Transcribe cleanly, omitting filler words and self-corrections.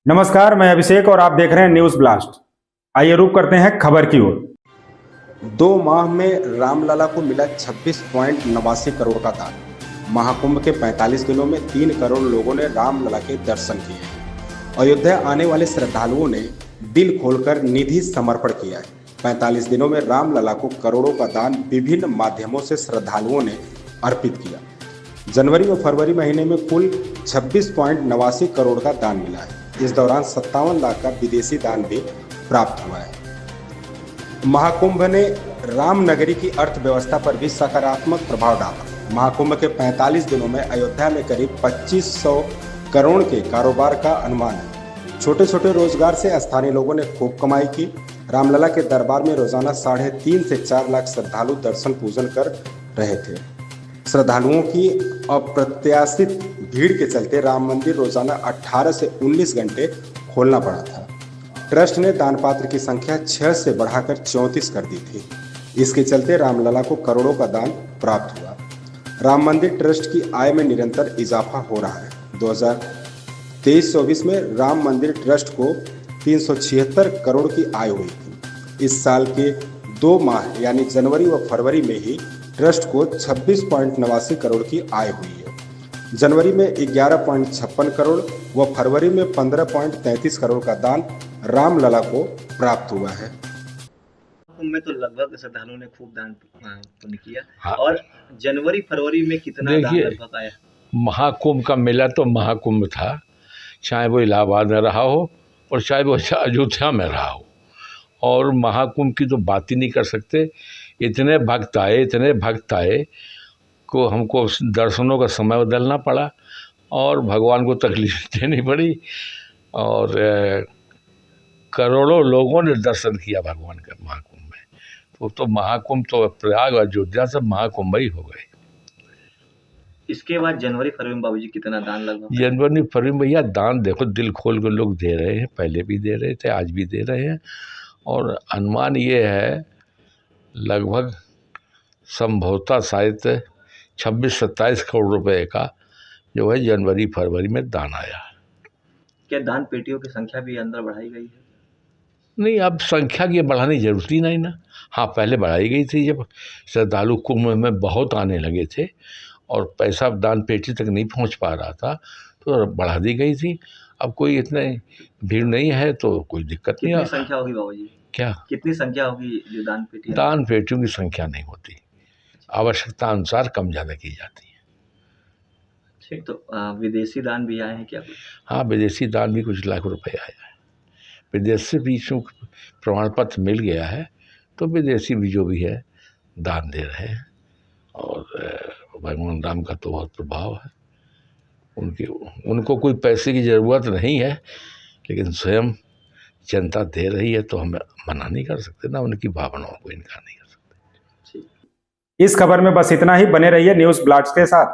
नमस्कार, मैं अभिषेक और आप देख रहे हैं न्यूज ब्लास्ट। आइए रुक करते हैं खबर की ओर। 2 माह में रामलला को मिला 26.89 करोड़ का दान। महाकुंभ के 45 दिनों में 3 करोड़ लोगों ने रामलला के दर्शन किए। अयोध्या आने वाले श्रद्धालुओं ने दिल खोलकर निधि समर्पण किया है। 45 दिनों में रामलला को करोड़ों का दान विभिन्न माध्यमों से श्रद्धालुओं ने अर्पित किया। जनवरी और फरवरी महीने में कुल 26.89 करोड़ का दान मिला है। इस दौरान 57 लाख का विदेशी दान भी प्राप्त हुआ है। महाकुंभ ने रामनगरी की अर्थव्यवस्था पर भी सकारात्मक प्रभाव डाला। महाकुंभ के 45 दिनों में अयोध्या में करीब 2500 करोड़ के कारोबार का अनुमान है। छोटे छोटे रोजगार से स्थानीय लोगों ने खूब कमाई की। रामलला के दरबार में रोजाना 3.5 से 4 लाख श्रद्धालु दर्शन पूजन कर रहे थे। श्रद्धालुओं की अप्रत्याशित भीड़ के चलते राम मंदिर रोजाना 18 से 19 घंटे खोलना पड़ा था। ट्रस्ट ने दान पात्र की संख्या 6 से बढ़ाकर 34 कर दी थी। इसके चलते रामलला को करोड़ों का दान प्राप्त हुआ। राम मंदिर ट्रस्ट की आय में निरंतर इजाफा हो रहा है। 2023-24 में राम मंदिर ट्रस्ट को 376 करोड़ की आय हुई थी। इस साल के 2 माह यानी जनवरी व फरवरी में ही ट्रस्ट को 26.89 करोड़ की आय हुई है। जनवरी में 11.56 करोड़ व फरवरी में 15.33 करोड़ का दान रामलला को प्राप्त हुआ है। में तो लगभग श्रद्धालुओं ने खूब दान पुण्य किया। हाँ। और जनवरी फरवरी में कितना दान लगभग आया? महाकुंभ का मेला तो महाकुंभ था, चाहे वो इलाहाबाद में रहा हो और चाहे वो अयोध्या में रहा हो। और महाकुंभ की तो बात ही नहीं कर सकते। इतने भक्त आए को हमको दर्शनों का समय बदलना पड़ा और भगवान को तकलीफ देनी पड़ी। और करोड़ों लोगों ने दर्शन किया भगवान का महाकुंभ में। तो महाकुंभ तो प्रयाग और अयोध्या सब महाकुंभ ही हो गए। इसके बाद जनवरी फरवरी में बाबूजी कितना दान लगभग? जनवरी फरवरी में भैया दान देखो दिल खोल कर लोग दे रहे हैं। पहले भी दे रहे थे, आज भी दे रहे हैं। और अनुमान ये है लगभग संभवतः शायद 26-27 करोड़ रुपए का जो है जनवरी फरवरी में दान आया। क्या दान पेटियों की संख्या भी अंदर बढ़ाई गई है? नहीं, अब संख्या की बढ़ाने की जरूरत ही नहीं ना। हाँ, पहले बढ़ाई गई थी जब श्रद्धालु कुंभ में बहुत आने लगे थे और पैसा दान पेटी तक नहीं पहुंच पा रहा था तो बढ़ा दी गई थी। अब कोई इतने भीड़ नहीं है तो कोई दिक्कत नहीं है। कितनी संख्या होगी बाबूजी? क्या कितनी संख्या होगी जो दान पेटी? दान पेटियों की संख्या नहीं होती, आवश्यकता अनुसार कम ज़्यादा की जाती है। ठीक, तो विदेशी दान भी आए हैं क्या? हाँ, विदेशी दान भी कुछ लाख रुपए आया है। विदेश से भी प्रमाण पत्र मिल गया है तो विदेशी भी जो भी है दान दे रहे हैं। और भगवान राम का तो बहुत प्रभाव है। उनको कोई पैसे की ज़रूरत नहीं है, लेकिन स्वयं जनता दे रही है तो हमें मना नहीं कर सकते ना, उनकी भावनाओं को इनकार नहीं कर सकते। इस खबर में बस इतना ही। बने रहिए न्यूज ब्लास्ट के साथ।